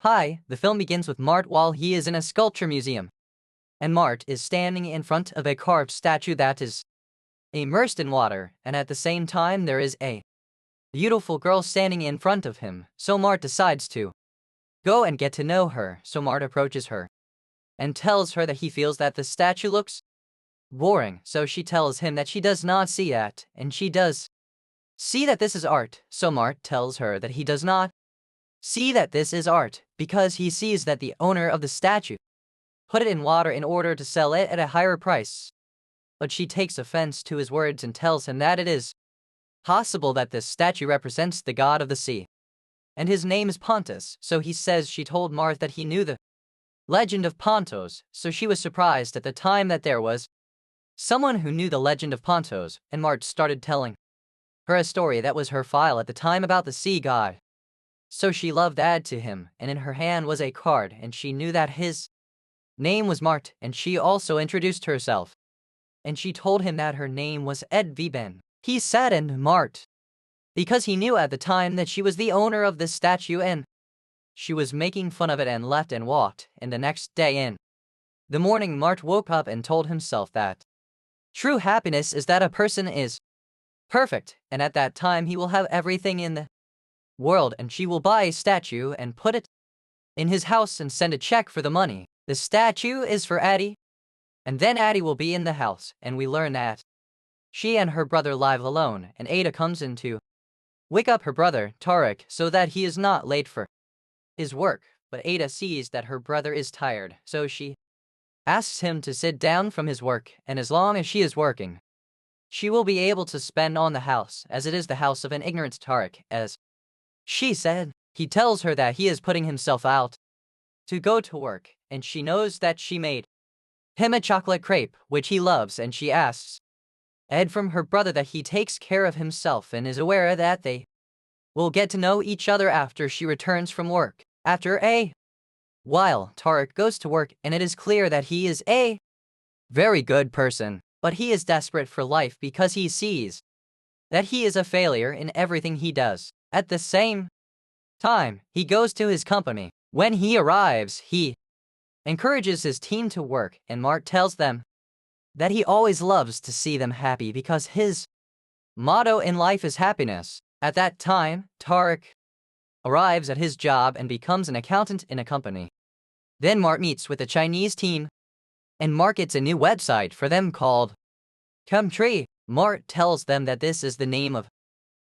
Hi, the film begins with Mart while he is in a sculpture museum, and Mart is standing in front of a carved statue that is immersed in water, and at the same time there is a beautiful girl standing in front of him, so Mart decides to go and get to know her, so Mart approaches her and tells her that he feels that the statue looks boring, so she tells him that she does not see that, and she does see that this is art, so Mart tells her that he does not see that this is art, because he sees that the owner of the statue put it in water in order to sell it at a higher price. But she takes offense to his words and tells him that it is possible that this statue represents the god of the sea, and his name is Pontus, so he says she told Mart that he knew the legend of Pontos, so she was surprised at the time that there was someone who knew the legend of Pontos, and Mart started telling her a story that was her file at the time about the sea god. So she loved Ad to him, and in her hand was a card, and she knew that his name was Mart, and she also introduced herself. And she told him that her name was Ed Vben. He saddened Mart, because he knew at the time that she was the owner of this statue and she was making fun of it and left and walked, and the next day in the morning Mart woke up and told himself that true happiness is that a person is perfect, and at that time he will have everything in the world, and she will buy a statue and put it in his house and send a check for the money. The statue is for Addie, and then Addie will be in the house, and we learn that she and her brother live alone, and Ada comes in to wake up her brother, Tarek, so that he is not late for his work, but Ada sees that her brother is tired, so she asks him to sit down from his work, and as long as she is working, she will be able to spend on the house, as it is the house of an ignorant Tarek, as she said. He tells her that he is putting himself out to go to work, and she knows that she made him a chocolate crepe, which he loves, and she asks Ed from her brother that he takes care of himself and is aware that they will get to know each other after she returns from work. After a while, Tarek goes to work, and it is clear that he is a very good person, but he is desperate for life because he sees that he is a failure in everything he does. At the same time, he goes to his company. When he arrives, he encourages his team to work, and Mart tells them that he always loves to see them happy because his motto in life is happiness. At that time, Tarek arrives at his job and becomes an accountant in a company. Then Mart meets with the Chinese team and markets a new website for them called Cumtree. Mart tells them that this is the name of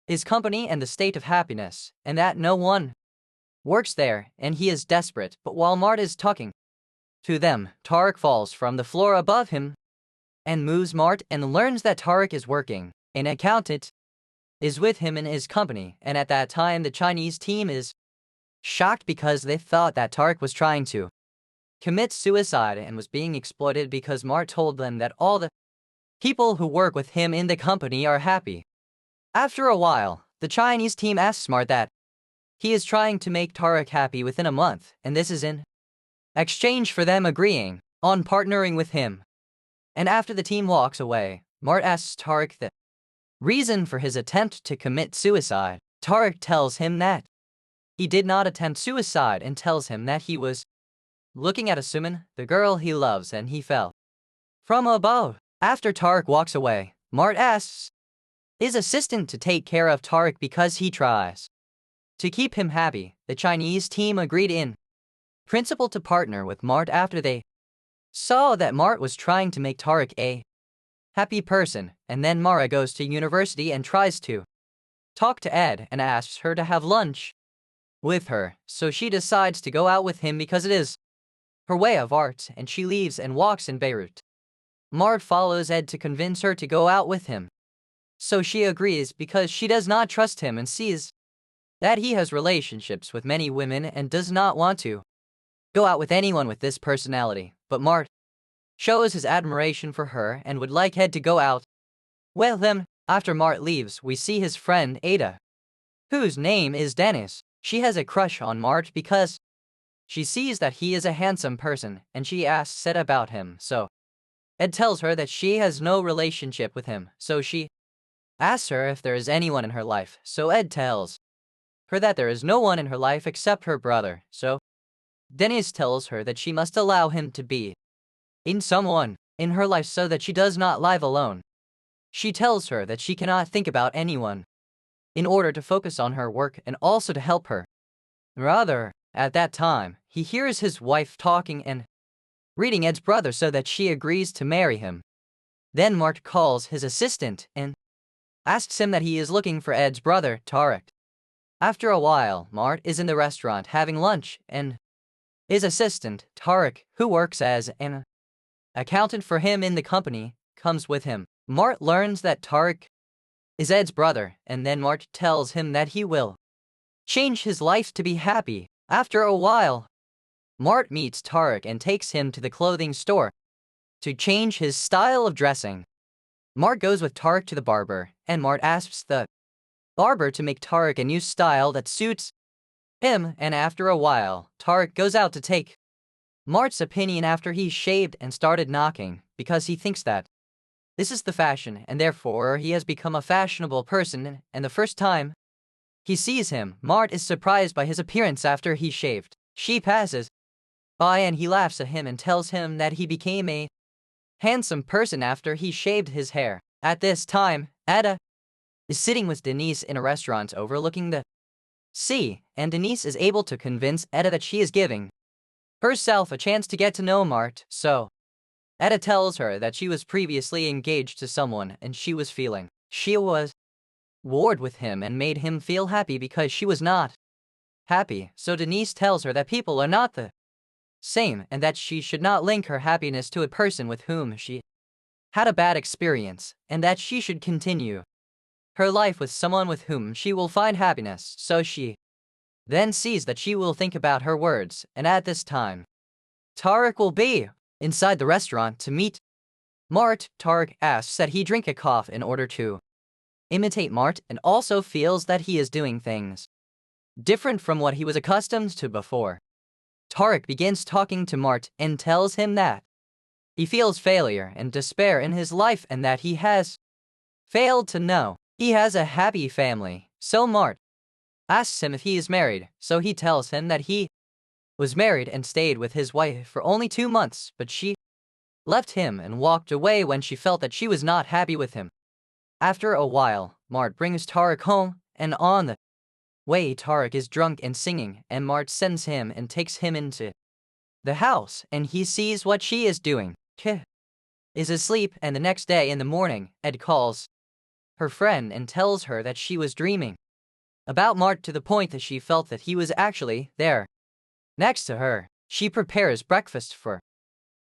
his company and the state of happiness, and that no one works there, and he is desperate. But while Mart is talking to them, Tarek falls from the floor above him and moves Mart and learns that Tarek is working. An accountant is with him in his company, and at that time the Chinese team is shocked because they thought that Tarek was trying to commit suicide and was being exploited because Mart told them that all the people who work with him in the company are happy. After a while, the Chinese team asks Mart that he is trying to make Tarek happy within a month, and this is in exchange for them agreeing on partnering with him. And after the team walks away, Mart asks Tarek the reason for his attempt to commit suicide. Tarek tells him that he did not attempt suicide and tells him that he was looking at Asuman, the girl he loves, and he fell from above. After Tarek walks away, Mart asks his assistant to take care of Tarek because he tries to keep him happy. The Chinese team agreed in principle to partner with Mart after they saw that Mart was trying to make Tarek a happy person, and then Mara goes to university and tries to talk to Ed and asks her to have lunch with her, so she decides to go out with him because it is her way of art, and she leaves and walks in Beirut. Mart follows Ed to convince her to go out with him, so she agrees because she does not trust him and sees that he has relationships with many women and does not want to go out with anyone with this personality. But Mart shows his admiration for her and would like Ed to go out with him. After Mart leaves, we see his friend Ada, whose name is Dennis. She has a crush on Mart because she sees that he is a handsome person, and she asks Ed about him, so Ed tells her that she has no relationship with him, so she asks her if there is anyone in her life, so Ed tells her that there is no one in her life except her brother, so Denise tells her that she must allow him to be in someone in her life so that she does not live alone. She tells her that she cannot think about anyone in order to focus on her work and also to help her. Rather, at that time, he hears his wife talking and reading Ed's brother so that she agrees to marry him. Then Mart calls his assistant and asks him that he is looking for Ed's brother, Tarek. After a while, Mart is in the restaurant having lunch and his assistant, Tarek, who works as an accountant for him in the company, comes with him. Mart learns that Tarek is Ed's brother, and then Mart tells him that he will change his life to be happy. After a while, Mart meets Tarek and takes him to the clothing store to change his style of dressing. Mart goes with Tarek to the barber, and Mart asks the barber to make Tarek a new style that suits him, and after a while, Tarek goes out to take Mart's opinion after he shaved and started knocking, because he thinks that this is the fashion, and therefore he has become a fashionable person, and the first time he sees him, Mart is surprised by his appearance after he shaved. She passes by and he laughs at him and tells him that he became a handsome person after he shaved his hair. At this time, Ada is sitting with Denise in a restaurant overlooking the sea, and Denise is able to convince Eda that she is giving herself a chance to get to know Mart, so Eda tells her that she was previously engaged to someone and she was bored with him and made him feel happy because she was not happy, so Denise tells her that people are not the same and that she should not link her happiness to a person with whom she had a bad experience, and that she should continue her life with someone with whom she will find happiness, so she then sees that she will think about her words, and at this time, Tarek will be inside the restaurant to meet Mart. Tarek asks that he drink a coffee in order to imitate Mart and also feels that he is doing things different from what he was accustomed to before. Tarek begins talking to Mart and tells him that he feels failure and despair in his life and that he has failed to know he has a happy family. So Mart asks him if he is married, so he tells him that he was married and stayed with his wife for only 2 months, but she left him and walked away when she felt that she was not happy with him. After a while, Mart brings Tarek home, and on the way Tarek is drunk and singing, and Mart sends him and takes him into the house, and he sees what she is doing. She is asleep, and the next day in the morning, Ed calls her friend and tells her that she was dreaming about Mart to the point that she felt that he was actually there next to her. She prepares breakfast for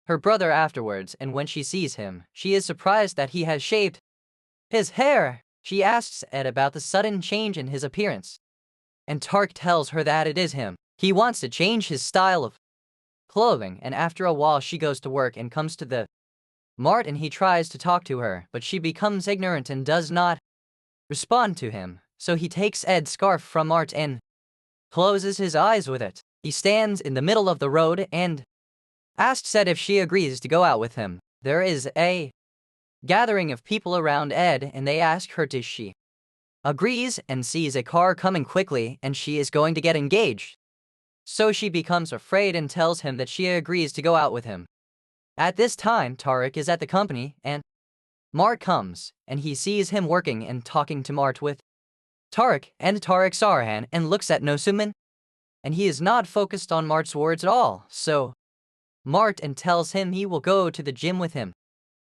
her brother afterwards, and when she sees him, she is surprised that he has shaved his hair. She asks Ed about the sudden change in his appearance, and Tarek tells her that it is him. He wants to change his style of clothing, and after a while she goes to work and comes to the Mart, and he tries to talk to her, but she becomes ignorant and does not respond to him, so he takes Ed's scarf from Mart and closes his eyes with it. He stands in the middle of the road and asks Ed if she agrees to go out with him. There is a gathering of people around Ed, and they ask her if she agrees, and sees a car coming quickly and she is going to get engaged. So she becomes afraid and tells him that she agrees to go out with him. At this time, Tarek is at the company, and Mart comes, and he sees him working and talking to Mart with Tarek, and Tarek Sarhan and looks at Nosuman, and he is not focused on Mart's words at all, so Mart and tells him he will go to the gym with him.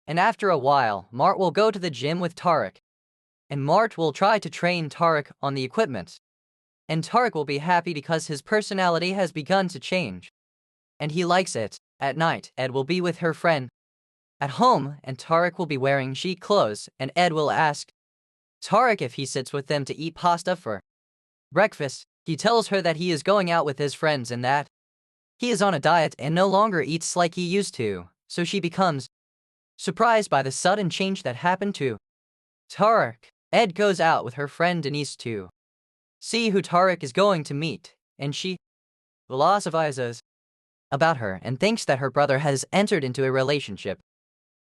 And after a while, Mart will go to the gym with Tarek, and Mart will try to train Tarek on the equipment. And Tarek will be happy because his personality has begun to change, and he likes it. At night, Ed will be with her friend at home, and Tarek will be wearing chic clothes, and Ed will ask Tarek if he sits with them to eat pasta for breakfast. He tells her that he is going out with his friends and that he is on a diet and no longer eats like he used to, so she becomes surprised by the sudden change that happened to Tarek. Ed goes out with her friend Denise to see who Tarek is going to meet, and she philosophizes about her and thinks that her brother has entered into a relationship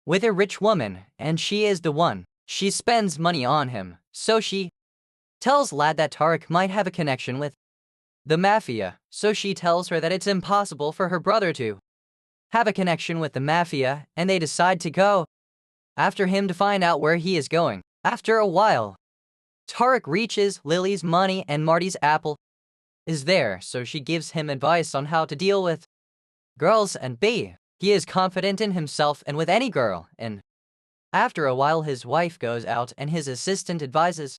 with a rich woman, and she is the one. She spends money on him, so she tells Lad that Tarek might have a connection with the mafia, so she tells her that it's impossible for her brother to have a connection with the mafia, and they decide to go after him to find out where he is going. After a while, Tarek reaches Lily's money and Marty's apple is there, so she gives him advice on how to deal with girls and B. He is confident in himself and with any girl, and after a while his wife goes out and his assistant advises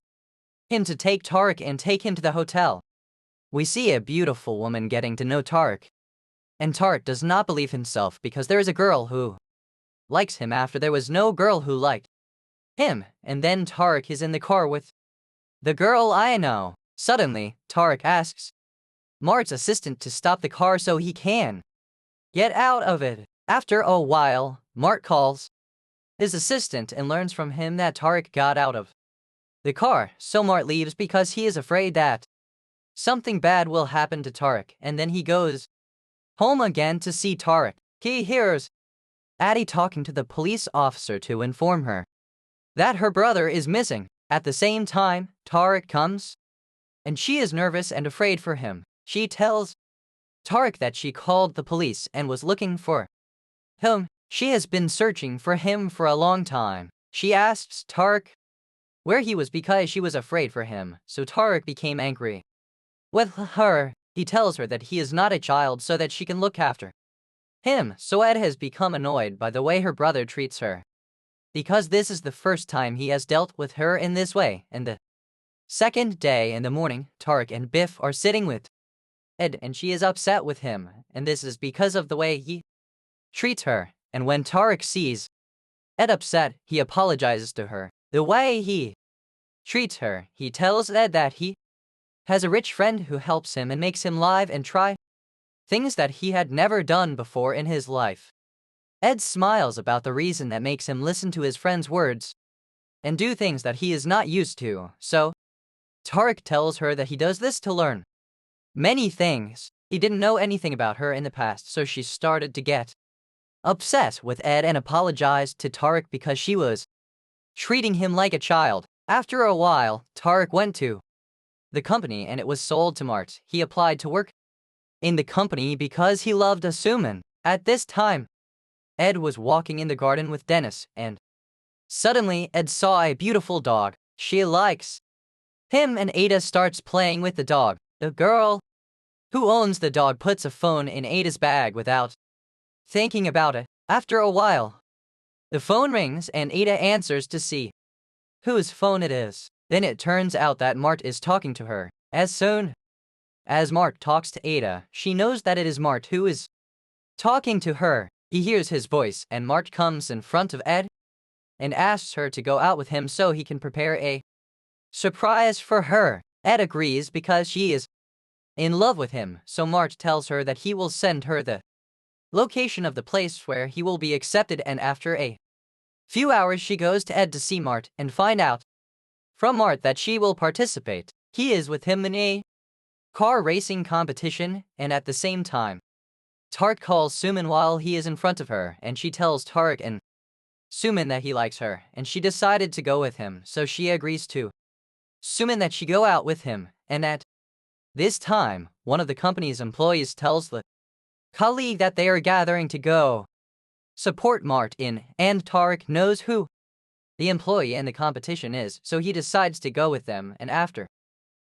him to take Tarek and take him to the hotel. We see a beautiful woman getting to know Tarek, and Tarek does not believe himself because there is a girl who likes him after there was no girl who liked him, and then Tarek is in the car with the girl I know. Suddenly, Tarek asks Mart's assistant to stop the car so he can get out of it. After a while, Mart calls his assistant and learns from him that Tarek got out of the car, so Mart leaves because he is afraid that something bad will happen to Tarek, and then he goes home again to see Tarek. He hears Addie talking to the police officer to inform her that her brother is missing. At the same time, Tarek comes, and she is nervous and afraid for him. She tells Tarek that she called the police and was looking for him. She has been searching for him for a long time. She asks Tarek where he was because she was afraid for him, so Tarek became angry with her. He tells her that he is not a child so that she can look after him, so Ed has become annoyed by the way her brother treats her, because this is the first time he has dealt with her in this way. And the second day in the morning, Tarek and Biff are sitting with Ed, and she is upset with him, and this is because of the way he treats her. And when Tarek sees Ed upset, he apologizes to her. The way he treats her, he tells Ed that he has a rich friend who helps him and makes him live and try things that he had never done before in his life. Ed smiles about the reason that makes him listen to his friend's words and do things that he is not used to, so Tarek tells her that he does this to learn many things. He didn't know anything about her in the past, so she started to get upset with Ed and apologized to Tarek because she was treating him like a child. After a while, Tarek went to the company and it was sold to Mart. He applied to work in the company because he loved Asuman. At this time, Ed was walking in the garden with Dennis, and suddenly Ed saw a beautiful dog. She likes him, and Ada starts playing with the dog. The girl who owns the dog puts a phone in Ada's bag without thinking about it. After a while, the phone rings and Ada answers to see whose phone it is. Then it turns out that Mart is talking to her. As soon as Mart talks to Ada, she knows that it is Mart who is talking to her. He hears his voice, and Mart comes in front of Ed and asks her to go out with him so he can prepare a surprise for her. Ed agrees because she is in love with him, so Mart tells her that he will send her the location of the place where he will be accepted, and after a few hours she goes to Ed to see Mart and find out from Mart that she will participate. He is with him in a car racing competition, and at the same time, Tarek calls Suman while he is in front of her, and she tells Tarek and Suman that he likes her, and she decided to go with him, so she agrees to Suman that she go out with him, and at this time, one of the company's employees tells the colleague that they are gathering to go support Mart in, and Tarek knows who the employee in the competition is, so he decides to go with them, and after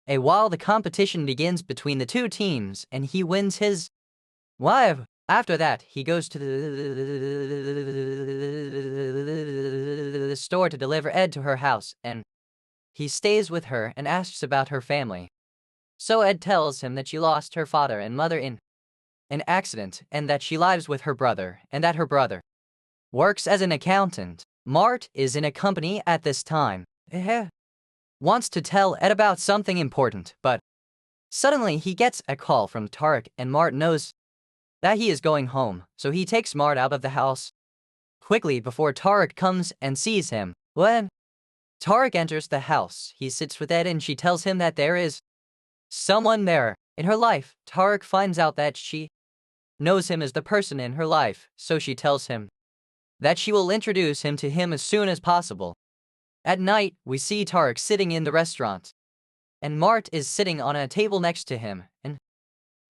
a while the competition begins between the two teams, and he wins his wife. After that, he goes to the store to deliver Ed to her house, and he stays with her and asks about her family. So Ed tells him that she lost her father and mother in an accident, and that she lives with her brother, and that her brother works as an accountant. Mart is in a company at this time. Wants to tell Ed about something important, but suddenly he gets a call from Tarek, and Mart knows that he is going home, so he takes Mart out of the house quickly before Tarek comes and sees him. When Tarek enters the house, he sits with Ed and she tells him that there is someone there in her life. Tarek finds out that she knows him as the person in her life, so she tells him that she will introduce him to him as soon as possible. At night, we see Tarek sitting in the restaurant, and Mart is sitting on a table next to him, and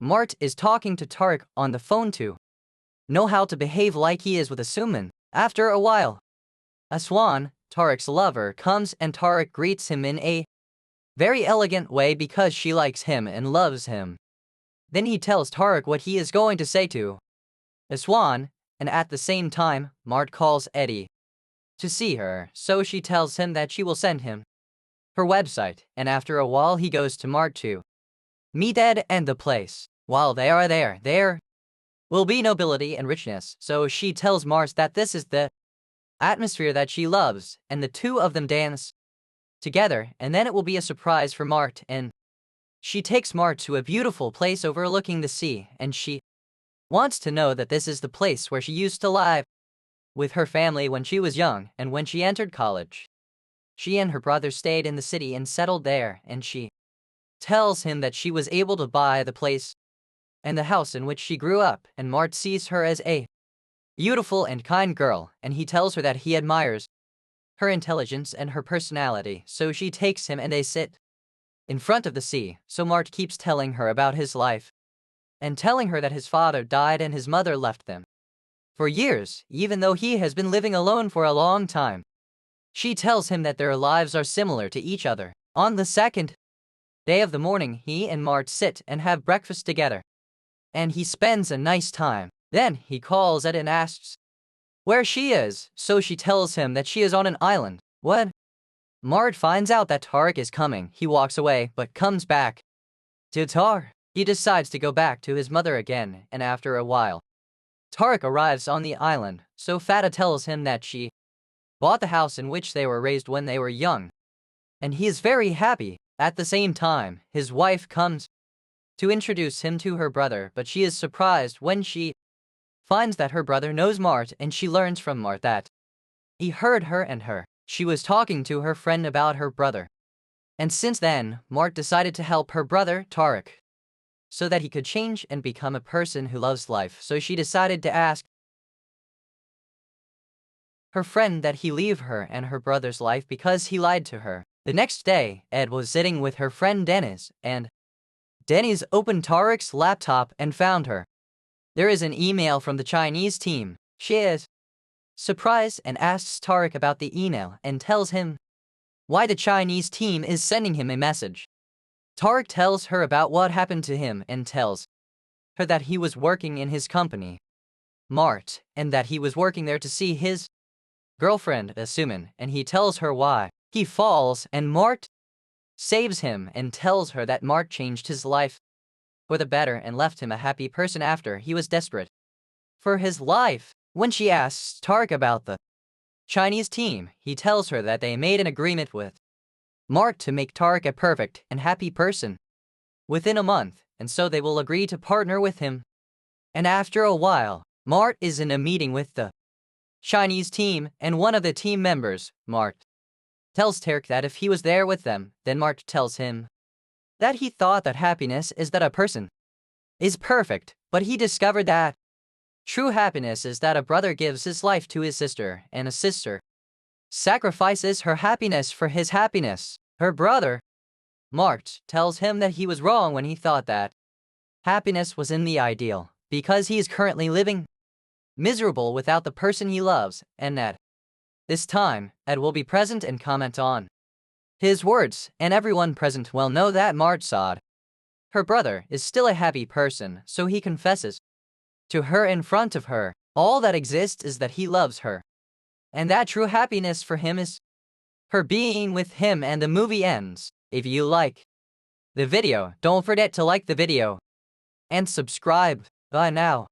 Mart is talking to Tarek on the phone to know how to behave like he is with Asuman. After a while, Aswan, Tarek's lover, comes and Tarek greets him in a very elegant way because she likes him and loves him. Then he tells Tarek what he is going to say to Aswan, and at the same time, Mart calls Eddie to see her, so she tells him that she will send him her website, and after a while he goes to Mart to meet Ed and the place. While they are there will be nobility and richness, so she tells Mart that this is the atmosphere that she loves, and the two of them dance together, and then it will be a surprise for Mart, and she takes Mart to a beautiful place overlooking the sea, and she wants to know that this is the place where she used to live with her family when she was young, and when she entered college. She and her brother stayed in the city and settled there, and she tells him that she was able to buy the place and the house in which she grew up, and Mart sees her as a beautiful and kind girl, and he tells her that he admires her intelligence and her personality, so she takes him and they sit in front of the sea, so Mart keeps telling her about his life and telling her that his father died and his mother left them for years, even though he has been living alone for a long time. She tells him that their lives are similar to each other. On the second day of the morning, he and Mart sit and have breakfast together, and he spends a nice time. Then he calls Ed and asks where she is, so she tells him that she is on an island. When Mart finds out that Tarek is coming, he walks away but comes back to Tar. He decides to go back to his mother again, and after a while, Tarek arrives on the island, so Fata tells him that she bought the house in which they were raised when they were young, and he is very happy. At the same time, his wife comes to introduce him to her brother, but she is surprised when she finds that her brother knows Mart, and she learns from Mart that he heard her and she was talking to her friend about her brother. And since then, Mart decided to help her brother, Tarek, so that he could change and become a person who loves life, so she decided to ask her friend that he leave her and her brother's life because he lied to her. The next day, Ed was sitting with her friend Dennis, and Dennis opened Tarek's laptop and found her. There is an email from the Chinese team. She is surprised and asks Tarek about the email and tells him why the Chinese team is sending him a message. Tarek tells her about what happened to him and tells her that he was working in his company, Mart, and that he was working there to see his girlfriend, Asuman, and he tells her why. He falls, and Mart saves him and tells her that Mart changed his life for the better and left him a happy person after he was desperate for his life. When she asks Tarek about the Chinese team, he tells her that they made an agreement with Mart to make Tarek a perfect and happy person within a month, and so they will agree to partner with him. And after a while, Mart is in a meeting with the Chinese team, and one of the team members, Mart, tells Tarek that if he was there with them, then Mart tells him that he thought that happiness is that a person is perfect, but he discovered that true happiness is that a brother gives his life to his sister, and a sister sacrifices her happiness for his happiness. Her brother, Mart, tells him that he was wrong when he thought that happiness was in the ideal, because he is currently living miserable without the person he loves, and that this time, Ed will be present and comment on his words, and everyone present will know that Mart saw her brother is still a happy person, so he confesses to her in front of her. All that exists is that he loves her, and that true happiness for him is her being with him, and the movie ends. If you like the video, don't forget to like the video and subscribe. Bye now.